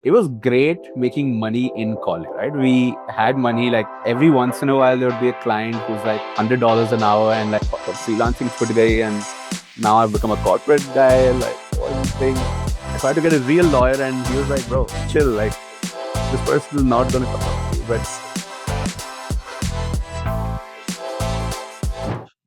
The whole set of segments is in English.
it was great making money in college, right? We had money like every once in a while there would be a client who's like $100 an hour and like freelancing for today, and now I've become a corporate guy. Like, what do you think? I tried to get a real lawyer, and he was like, "Bro, chill. Like, this person is not gonna come up to you." But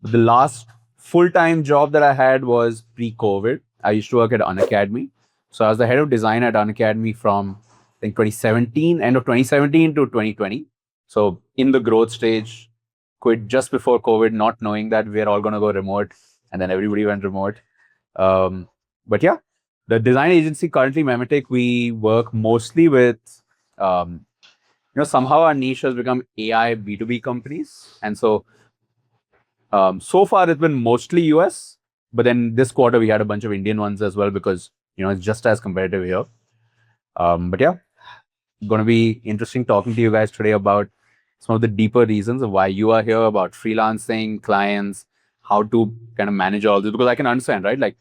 the last full-time job that I had was pre-COVID. I used to work at Unacademy. So I was the head of design at Unacademy from I think 2017, end of 2017 to 2020. So in the growth stage, quit just before COVID, not knowing that we're all going to go remote, and then everybody went remote. But yeah, the design agency currently Memetic, we work mostly with somehow our niche has become AI B2B companies. And so far, it's been mostly US, but then this quarter we had a bunch of Indian ones as well because it's just as competitive here. But yeah, going to be interesting talking to you guys today about some of the deeper reasons of why you are here, about freelancing, clients, how to kind of manage all this, because I can understand, right? Like,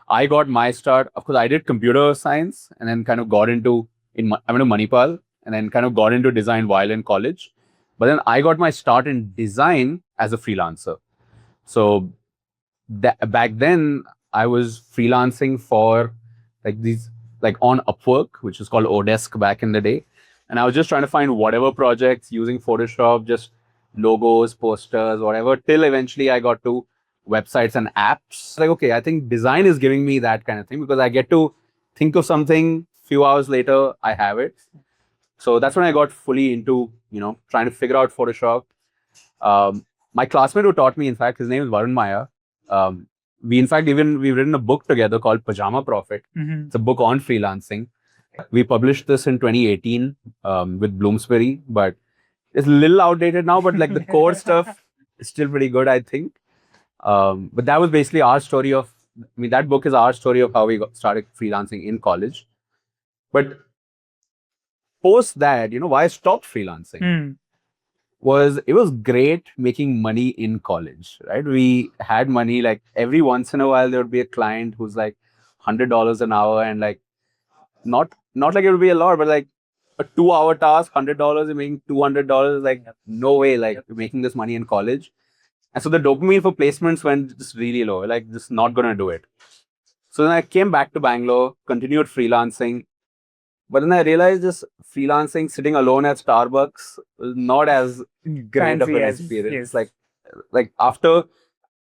I got my start. Of course, I did computer science and then kind of got into I went to Manipal and then kind of got into design while in college. But then I got my start in design as a freelancer. So back then I was freelancing for like on Upwork, which is called Odesk back in the day. And I was just trying to find whatever projects using Photoshop, just logos, posters, whatever, till eventually I got to websites and apps. Like, okay, I think design is giving me that kind of thing because I get to think of something, few hours later, I have it. So that's when I got fully into, trying to figure out Photoshop. My classmate who taught me, in fact, his name is Varun Maya. We've written a book together called Pajama Profit. It's a book on freelancing. We published this in 2018 with Bloomsbury, but it's a little outdated now. But like the core stuff is still pretty good, I think. But that was basically our story of. That book is our story of how we started freelancing in college. But post that, why I stopped freelancing was it was great making money in college, right? We had money like every once in a while there would be a client who's like $100 an hour, and like not like it would be a lot, but like a 2 hour task, $100, you're making $200, like no way, like you're making this money in college. And so the dopamine for placements went just really low, like just not gonna do it. So then I came back to Bangalore, continued freelancing, but then I realized just freelancing, sitting alone at Starbucks was not as great of an experience. Like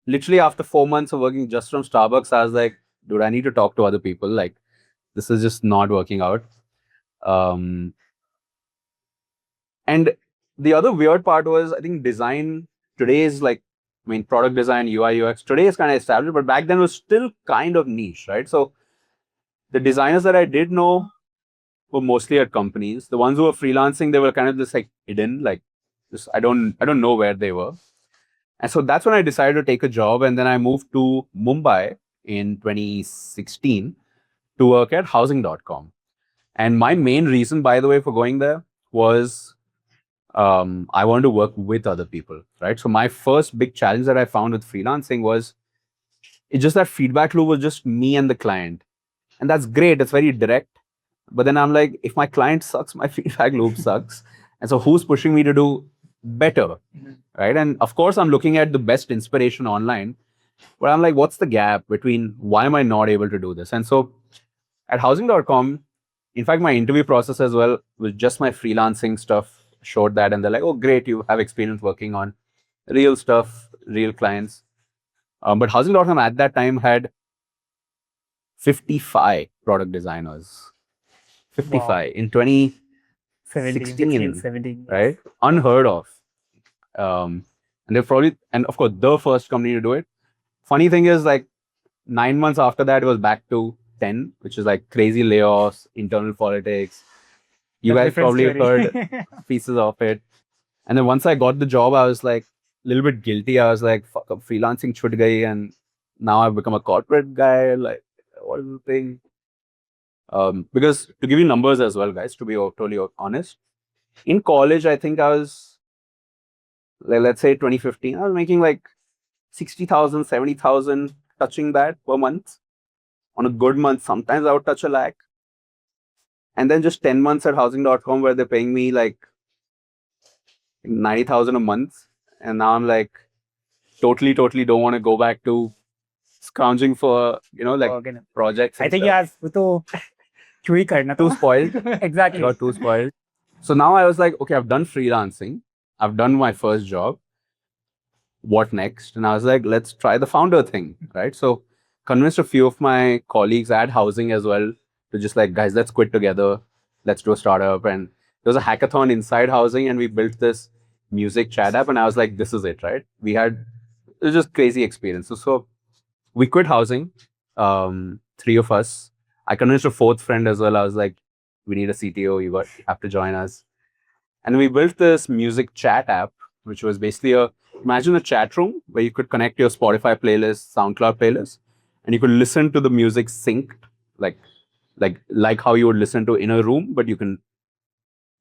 literally after 4 months of working just from Starbucks, I was like, dude, I need to talk to other people. Like, this is just not working out. Um, and the other weird part was, I think design today is like, product design, UI, UX today is kind of established, but back then was still kind of niche, right? So the designers that I did know were mostly at companies. The ones who were freelancing, they were kind of just like hidden, like just I don't know where they were. And so that's when I decided to take a job, and then I moved to Mumbai in 2016 to work at housing.com. And my main reason, by the way, for going there was I wanted to work with other people, right? So my first big challenge that I found with freelancing was it's just that feedback loop was just me and the client. And that's great. It's very direct. But then I'm like, if my client sucks, my feedback loop sucks. And so who's pushing me to do better? Right. And of course, I'm looking at the best inspiration online. But I'm like, what's the gap between why am I not able to do this? And so at housing.com, in fact, my interview process as well was just my freelancing stuff, showed that. And they're like, oh, great, you have experience working on real stuff, real clients. But housing.com at that time had 55 product designers. 55 in 2016, 17. right? Unheard of. And they're probably, and of course, the first company to do it. Funny thing is, like 9 months after that, it was back to 10, which is like crazy layoffs, internal politics. You guys probably heard pieces of it. And then once I got the job, I was like a little bit guilty. I was like, fuck up, freelancing chut gayi, and now I've become a corporate guy. Like, what is the thing? Because to give you numbers as well, guys, to be totally honest, in college, I think I was, like, let's say 2015, I was making like 60,000, 70,000, touching that per month. On a good month, sometimes I would touch a lakh. And then just 10 months at housing.com where they're paying me like 90,000 a month. And now I'm like, totally don't want to go back to scrounging for, projects. I think यार वो तो क्यों ही करना too spoiled. Exactly. Got too spoiled. So now I was like, okay, I've done freelancing. I've done my first job. What next? And I was like, let's try the founder thing, right? So convinced a few of my colleagues at housing as well to just like, guys, let's quit together. Let's do a startup. And there was a hackathon inside housing and we built this music chat app. And I was like, this is it, right? It was just crazy experience. So we quit housing, three of us. I convinced a fourth friend as well. I was like, we need a CTO. You have to join us. And we built this music chat app, which was basically imagine a chat room where you could connect your Spotify playlist, SoundCloud playlist, and you could listen to the music synced, like how you would listen to in a room, but you can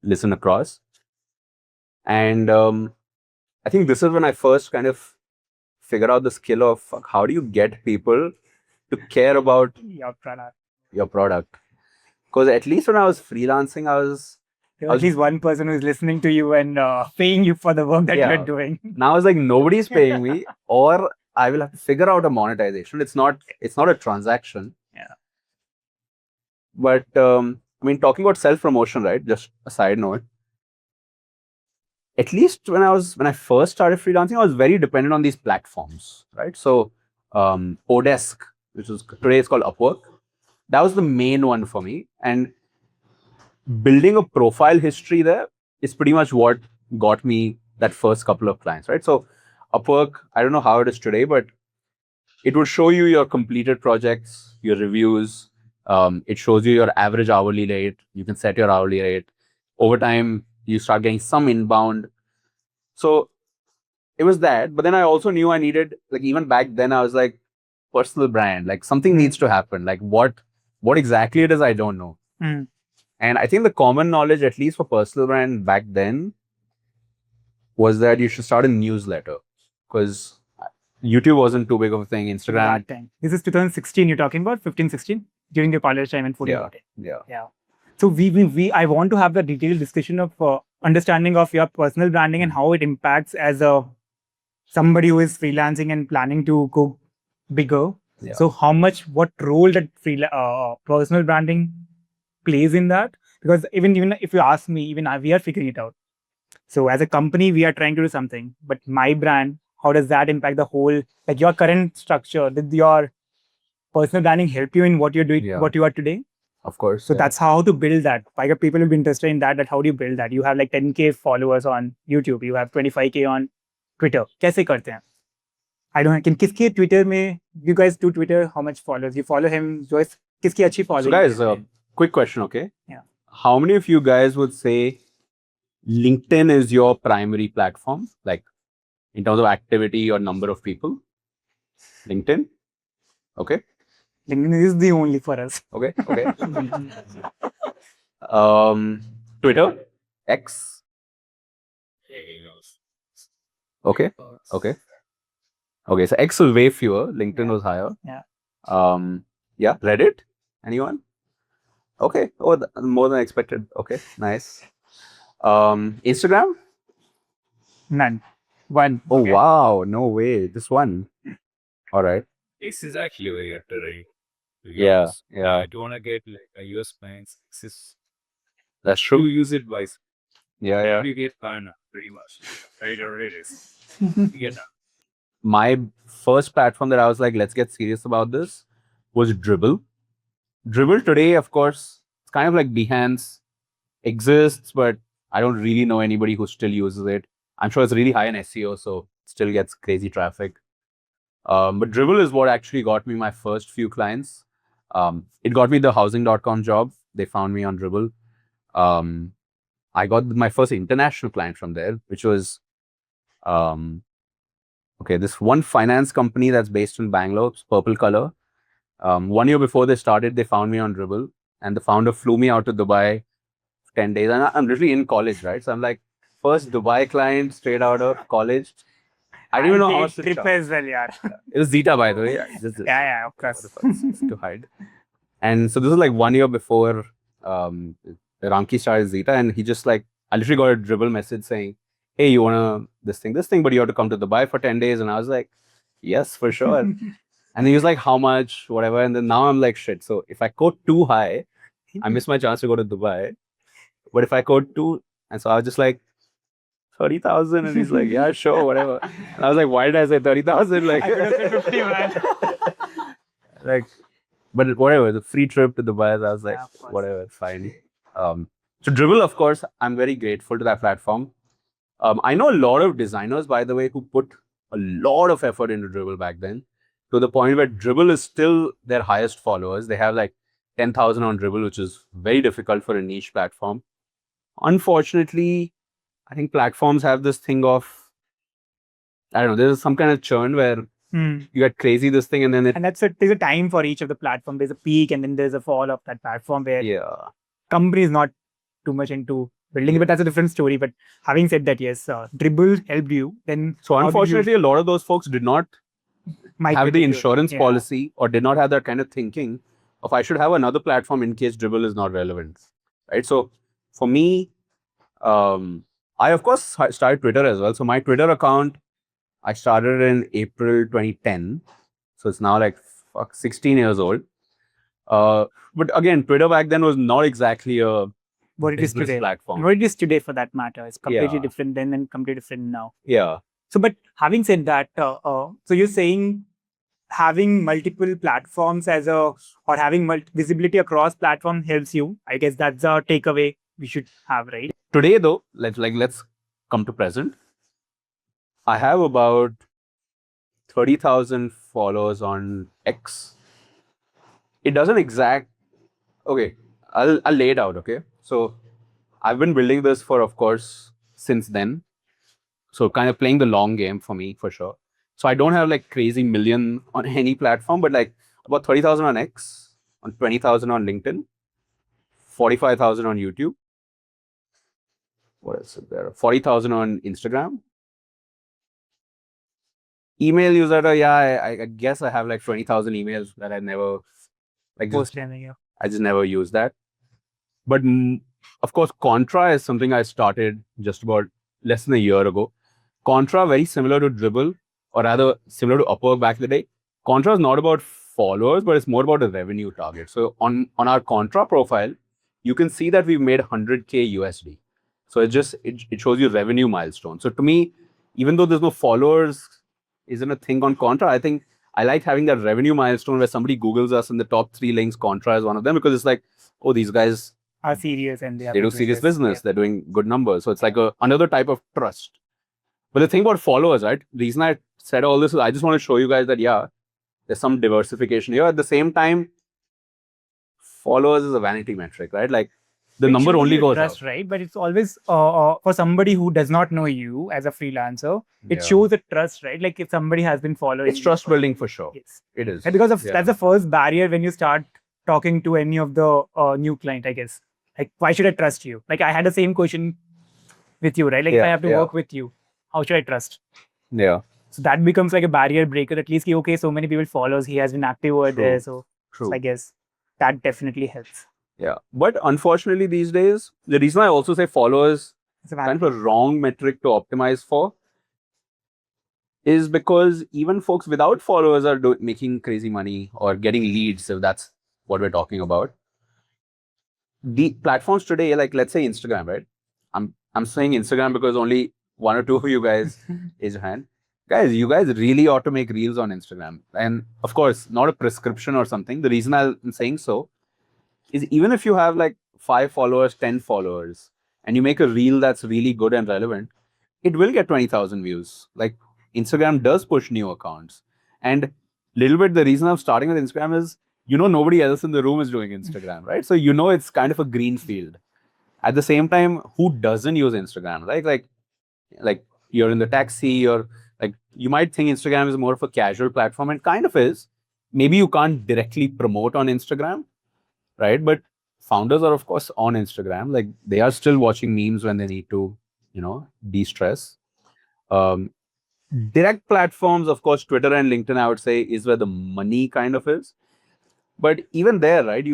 listen across. And I think this is when I first kind of figured out the skill of how do you get people to care about your product. Because at least when I was freelancing, there was at least one person who's listening to you and paying you for the work that you're doing. Now I was like, nobody's paying me, or I will have to figure out a monetization. It's not a transaction. Yeah. But I mean, talking about self-promotion, right? Just a side note. At least when I first started freelancing, I was very dependent on these platforms, right? So Odesk, which is today it's called Upwork, that was the main one for me. And building a profile history there is pretty much what got me that first couple of clients, right? So Upwork, I don't know how it is today, but it would show you your completed projects, your reviews. It shows you your average hourly rate. You can set your hourly rate. Over time, you start getting some inbound. So it was that. But then I also knew I needed, like even back then, I was like, personal brand, like something needs to happen. Like what exactly it is, I don't know. And I think the common knowledge, at least for personal brand back then, was that you should start a newsletter because YouTube wasn't too big of a thing. Instagram. That time. This is 2016 you're talking about, 15, 16? During your college time and 14. Yeah. So I want to have the detailed discussion of understanding of your personal branding and how it impacts as somebody who is freelancing and planning to go bigger. Yeah. So what role that personal branding plays in that? Because even if you ask me, we are figuring it out. So as a company, we are trying to do something, but my brand, how does that impact the whole, like your current structure? Did your personal branding help you in what you're doing, what you are today? Of course. So that's how to build that. Why people will be interested in that how do you build that? You have like 10K followers on YouTube. You have 25K on Twitter. कैसे करते हैं? I don't know. किसके Twitter में, you guys do Twitter, how much followers? You follow him, Joyce, किसकी अच्छी following? So guys, quick question, okay? Yeah. How many of you guys would say LinkedIn is your primary platform, like in terms of activity or number of people? LinkedIn? Okay. LinkedIn is the only for us. Okay. Twitter? X? Okay. So X was way fewer. LinkedIn was higher. Yeah. Yeah. Reddit? Anyone? Okay. Oh, more than expected. Okay. Nice. Instagram? None. One. Oh, okay. Wow. No way. Just one. All right. This is actually very attractive. Yeah. I don't want to get like a US clients. That's true. You use it wisely. Yeah. You get fun pretty much. Right, or it is. My first platform that I was like, let's get serious about this was Dribbble. Dribbble today, of course, it's kind of like Behance, exists, but I don't really know anybody who still uses it. I'm sure it's really high in SEO, so it still gets crazy traffic. But Dribbble is what actually got me my first few clients. It got me the housing.com job. They found me on Dribbble. I got my first international client from there, which was this one finance company that's based in Bangalore, Purple Color. 1 year before they started, they found me on Dribbble, and the founder flew me out to Dubai for 10 days. And I'm literally in college, right? So I'm like, first Dubai client straight out of college. I didn't even know how much to trip charge. as well, yeah. It was Zeta, by the way. Yeah, of course. To hide. And so this was like 1 year before Ramki started Zeta, and he just like, I literally got a dribble message saying, "Hey, you wanna this thing, but you have to come to Dubai for 10 days." And I was like, "Yes, for sure." And he was like, "How much?" Whatever. And then now I'm like, shit. So if I quote too high, I miss my chance to go to Dubai. But if I quote too, and so I was just like, 30,000, and he's like, "Yeah, sure, whatever." And I was like, "Why did I say 30,000?" Like, I could have said 50, man. like, but whatever, the free trip to Dubai. I was like, Yeah, of course. whatever, fine. So Dribble, of course, I'm very grateful to that platform. I know a lot of designers, by the way, who put a lot of effort into Dribble back then, to the point where Dribble is still their highest followers. They have like 10,000 on Dribble, which is very difficult for a niche platform. Unfortunately, I think platforms have this thing of, I don't know, there's some kind of churn where you get crazy this thing, and then it, And there's a time for each of the platform. There's a peak and then there's a fall of that platform where yeah. company is not too much into building, but that's a different story. But having said that, yes, Dribble helped you. Then So how did you unfortunately, a lot of those folks did not migrate have the into it? insurance Yeah. policy, or did not have that kind of thinking of, I should have another platform in case Dribble is not relevant, right? So for me, I of course started Twitter as well. So my Twitter account, I started in April 2010. So it's now like 16 years old. But again, Twitter back then was not exactly a What it is business today. platform. What it is today for that matter. It's completely Yeah. different then and completely different now. Yeah. So, but having said that, so you're saying having multiple platforms or having visibility across platform helps you. I guess that's a takeaway we should have, right? Today though, let's come to present. I have about 30,000 followers on X. It doesn't okay, I'll lay it out, okay? So I've been building this for, of course, since then. So kind of playing the long game for me, for sure. So I don't have like crazy million on any platform, but like about 30,000 on X, on 20,000 on LinkedIn, 45,000 on YouTube. What else is there? 40,000 on Instagram. Email user, yeah, I guess I have like 20,000 emails that I never like Post anything, yeah. I just never use that. But of course, Contra is something I started just about less than a year ago. Contra, very similar to Dribble, or rather similar to Upwork back in the day. Contra is not about followers, but it's more about a revenue target. So on our Contra profile, you can see that we've made 100K USD. So it shows you revenue milestone. So to me, even though there's no followers, isn't a thing on Contra, I think I like having that revenue milestone where somebody Googles us and the top 3 links, Contra is one of them, because it's like, oh, these guys Are serious and they do serious business. They're doing good numbers. So it's like another type of trust. But the thing about followers, right? The reason I said all this is I just want to show you guys that, yeah, there's some diversification here. At the same time, followers is a vanity metric, right? Like the number only goes trust, up. right? But it's always for somebody who does not know you as a freelancer, it shows a trust, right? Like if somebody has been following It's trust building for sure. Yes. It is. And because that's the first barrier when you start talking to any of the new client, I guess. Like, why should I trust you? Like, I had the same question with you, right? Like, if I have to work with you, how should I trust? Yeah. So that becomes like a barrier breaker. At least, okay, so many people follows. He has been active over there. So I guess that definitely helps. Yeah. But unfortunately, these days, the reason I also say followers It's a kind of a wrong metric to optimize for is because even folks without followers are making crazy money or getting leads, if that's what we're talking about. The platforms today, like let's say Instagram, right? I'm saying Instagram because only one or two of you guys raise your hand. Guys, you guys really ought to make reels on Instagram. And of course, not a prescription or something. The reason I'm saying so is even if you have like 5 followers, 10 followers, and you make a reel that's really good and relevant, it will get 20,000 views. Like Instagram does push new accounts. And little bit the reason I'm starting with Instagram is, nobody else in the room is doing Instagram, right? So it's kind of a green field. At the same time, who doesn't use Instagram? Like you're in the taxi, or like you might think Instagram is more of a casual platform, and kind of is. Maybe you can't directly promote on Instagram, right? But founders are of course on Instagram. Like they are still watching memes when they need to, de-stress. Direct platforms, of course, Twitter and LinkedIn, I would say, is where the money kind of is. But even there, right,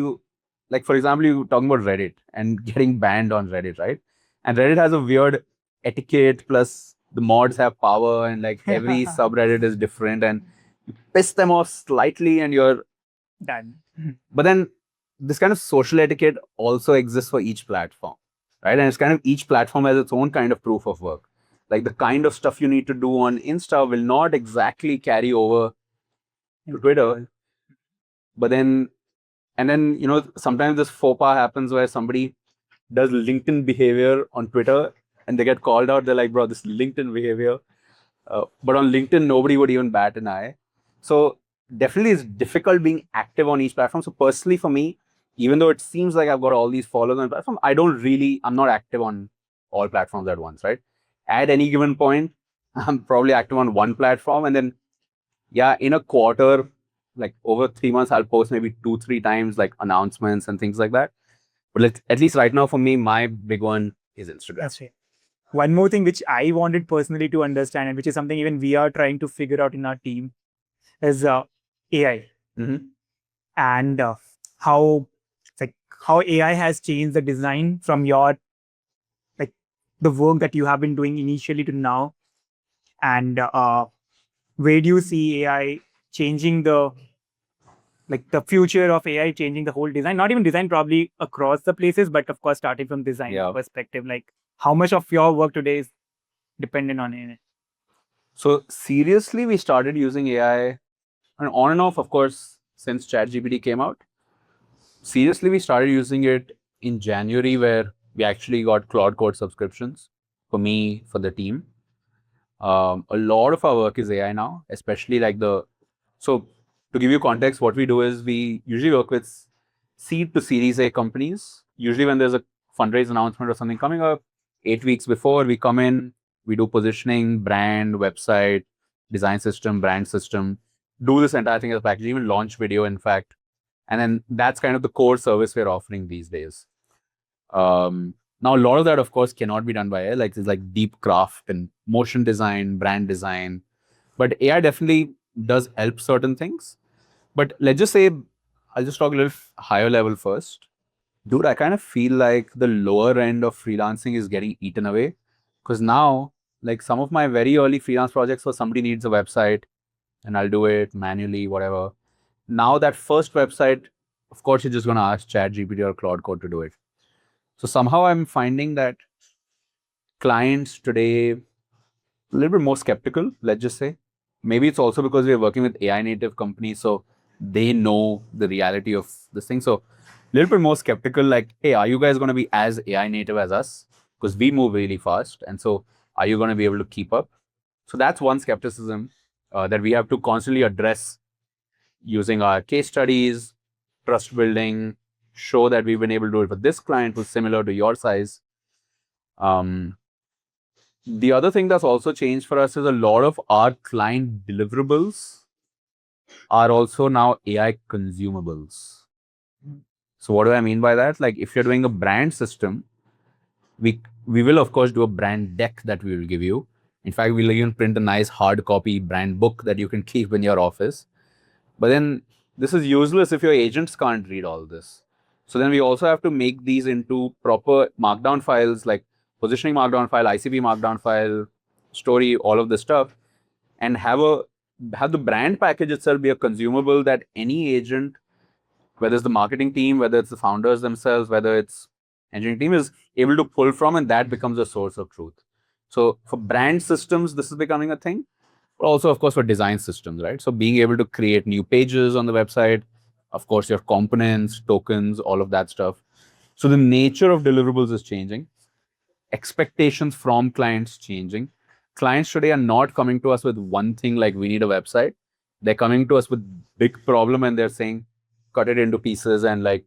like for example, you talking about Reddit and getting banned on Reddit, right? And Reddit has a weird etiquette, plus the mods have power, and like every subreddit is different, and you piss them off slightly and you're Done. but then this kind of social etiquette also exists for each platform, right? And it's kind of each platform has its own kind of proof of work. Like the kind of stuff you need to do on Insta will not exactly carry over to Twitter. But then, and then, sometimes this faux pas happens where somebody does LinkedIn behavior on Twitter and they get called out. They're like, bro, this LinkedIn behavior. But on LinkedIn, nobody would even bat an eye. So definitely it's difficult being active on each platform. So personally for me, even though it seems like I've got all these followers on platform, I'm not active on all platforms at once, right? At any given point, I'm probably active on one platform. And then, yeah, in a quarter, like over 3 months, I'll post maybe 2, 3 times like announcements and things like that. But at least right now for me, my big one is Instagram. That's right. One more thing which I wanted personally to understand, and which is something even we are trying to figure out in our team, is AI Mm-hmm. and how AI has changed the design from your the work that you have been doing initially to now, and where do you see AI changing the future of AI changing the whole design? Not even design, probably across the places, but of course starting from design perspective. Like how much of your work today is dependent on AI? So seriously, we started using AI and on and off, of course, since ChatGPT came out. Seriously, we started using it in January, where we actually got Claude Code subscriptions for me, for the team. A lot of our work is AI now, especially so to give you context, what we do is we usually work with seed to Series A companies. Usually when there's a fundraise announcement or something coming up, 8 weeks before, we come in, we do positioning, brand, website, design system, brand system, do this entire thing as a package, even launch video, in fact. And then that's kind of the core service we're offering these days. Now, a lot of that, of course, cannot be done by AI. Like, it's like deep craft and motion design, brand design. But AI definitely does help certain things. But let's just say, I'll just talk a little higher level first. Dude, I kind of feel like the lower end of freelancing is getting eaten away. Because now, like some of my very early freelance projects where somebody needs a website and I'll do it manually, whatever. Now that first website, of course, you're just going to ask ChatGPT or Claude Code to do it. So somehow I'm finding that clients today a little bit more skeptical, let's just say. Maybe it's also because we're working with AI native companies, so they know the reality of this thing. So a little bit more skeptical, like, hey, are you guys going to be as AI native as us? Because we move really fast. And so are you going to be able to keep up? So that's one skepticism that we have to constantly address using our case studies, trust building, show that we've been able to do it for this client who's similar to your size. The other thing that's also changed for us is a lot of our client deliverables are also now AI consumables. So what do I mean by that? Like if you're doing a brand system, we will of course do a brand deck that we will give you. In fact, we'll even print a nice hard copy brand book that you can keep in your office. But then this is useless if your agents can't read all this. So then we also have to make these into proper markdown files, like positioning markdown file, ICP markdown file, story, all of this stuff, and have the brand package itself be a consumable that any agent, whether it's the marketing team, whether it's the founders themselves, whether it's engineering team, is able to pull from, and that becomes a source of truth. So for brand systems, this is becoming a thing. But also, of course, for design systems, right? So being able to create new pages on the website, of course, your components, tokens, all of that stuff. So the nature of deliverables is changing. Expectations from clients changing. Clients today are not coming to us with one thing like we need a website. They're coming to us with big problem and they're saying, cut it into pieces and like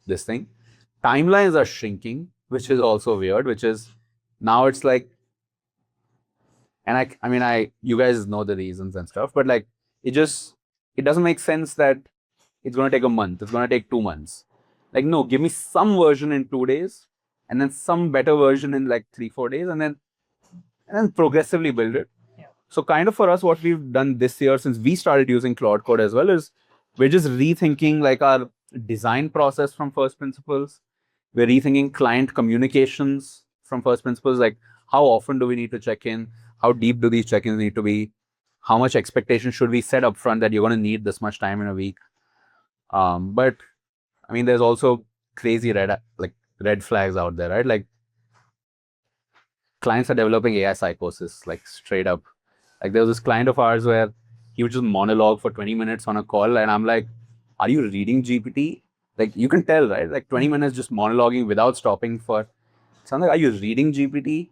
this thing. Timelines are shrinking, which is also weird, which is now it's like, and I mean, you guys know the reasons and stuff, but like, it doesn't make sense that it's going to take a month. It's going to take 2 months. Like, no, give me some version in 2 days and then some better version in like 3, 4 days and then progressively build it. Yeah. So kind of for us, what we've done this year since we started using Claude Code as well is we're just rethinking like our design process from first principles. We're rethinking client communications from first principles. Like, how often do we need to check in? How deep do these check-ins need to be? How much expectation should we set up front that you're going to need this much time in a week? But I mean, there's also crazy red flags out there, right? Like, clients are developing AI psychosis, like straight up. Like, there was this client of ours where he would just monologue for 20 minutes on a call, and I'm like, are you reading GPT? Like, you can tell, right? Like 20 minutes just monologuing without stopping for something. Are you reading GPT?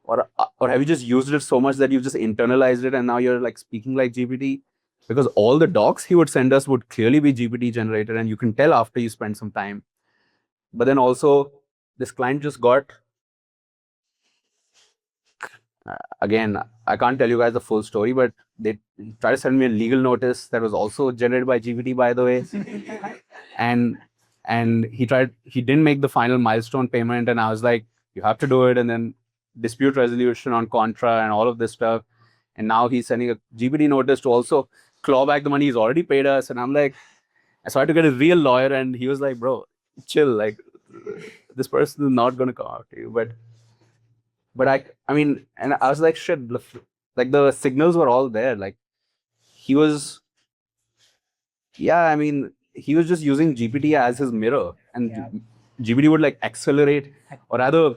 Or have you just used it so much that you've just internalized it and now you're like speaking like GPT? Because all the docs he would send us would clearly be GPT generated, and you can tell after you spend some time. But then also, this client just got, again, I can't tell you guys the full story, but they tried to send me a legal notice that was also generated by GPT, by the way. and he didn't make the final milestone payment, and I was like, you have to do it, and then dispute resolution on contra and all of this stuff. And now he's sending a GPT notice to also claw back the money he's already paid us. And I'm like, so I had to get a real lawyer, and he was like, bro, chill, like, this person is not going to come after you. But I mean, and I was like, shit, like the signals were all there. Like, he was just using GPT as his mirror, and GPT would like accelerate, or rather,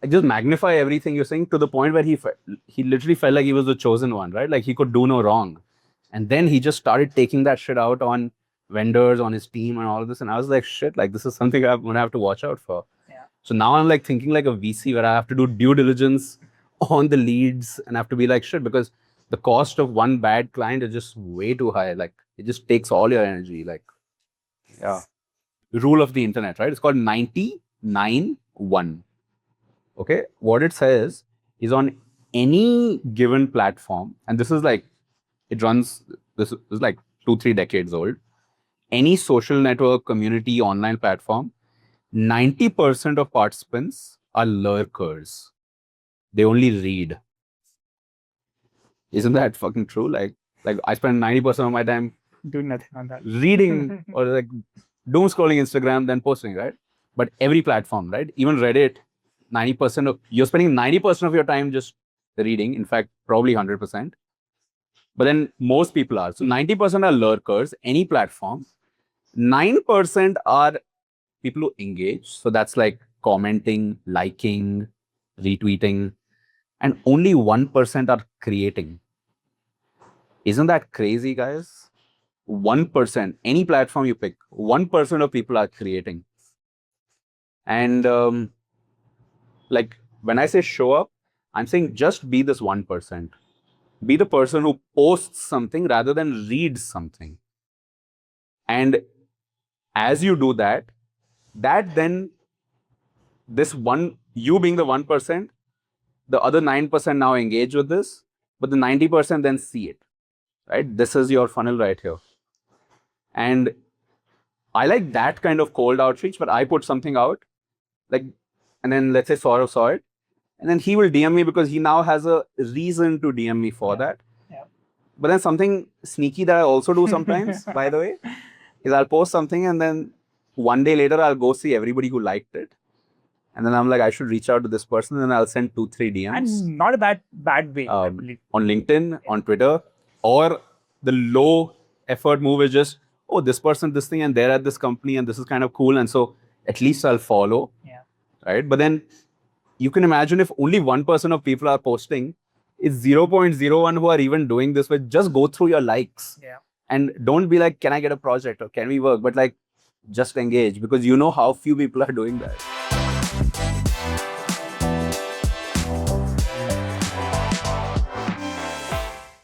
like, just magnify everything you're saying to the point where he literally felt like he was the chosen one, right? Like, he could do no wrong. And then he just started taking that shit out on vendors, on his team, and all of this. And I was like, shit, like, this is something I'm gonna have to watch out for. So now I'm like thinking like a VC, where I have to do due diligence on the leads and have to be like, shit, because the cost of one bad client is just way too high. Like, it just takes all your energy. Like, yeah. Rule of the internet, right? It's called 99-1. Okay. What it says is, on any given platform, and this is like, this is like 2-3 decades old, any social network, community, online platform, 90% of participants are lurkers. They only read. Isn't that fucking true? Like I spend 90% of my time doing nothing on that, reading or like doom scrolling Instagram, then posting, right? But every platform, right? Even Reddit, you're spending 90% of your time just reading. In fact, probably 100%. But then most people are. So 90% are lurkers, any platform. 9% are people who engage. So that's like commenting, liking, retweeting. And only 1% are creating. Isn't that crazy, guys? 1%, any platform you pick, 1% of people are creating. And like, when I say show up, I'm saying just be this 1%. Be the person who posts something rather than reads something. And as you do that then you being the 1%, the other 9% now engage with this, but the 90% then see it, right? This is your funnel right here. And I like that kind of cold outreach, but I put something out, like, and then let's say Saurav saw it, and then he will DM me because he now has a reason to DM me for that. But then something sneaky that I also do sometimes, by the way, is I'll post something, and then one day later I'll go see everybody who liked it. And then I'm like, I should reach out to this person, and I'll send 2-3 DMs. And not a bad way, I believe. On LinkedIn, on Twitter, or the low effort move is just, oh, this person, this thing, and they're at this company, and this is kind of cool. And so at least I'll follow. Right? But then you can imagine if only 1% of people are posting, it's 0.01 who are even doing this. But just go through your likes. And don't be like, can I get a project or can we work? But like, just engage, because you know how few people are doing that.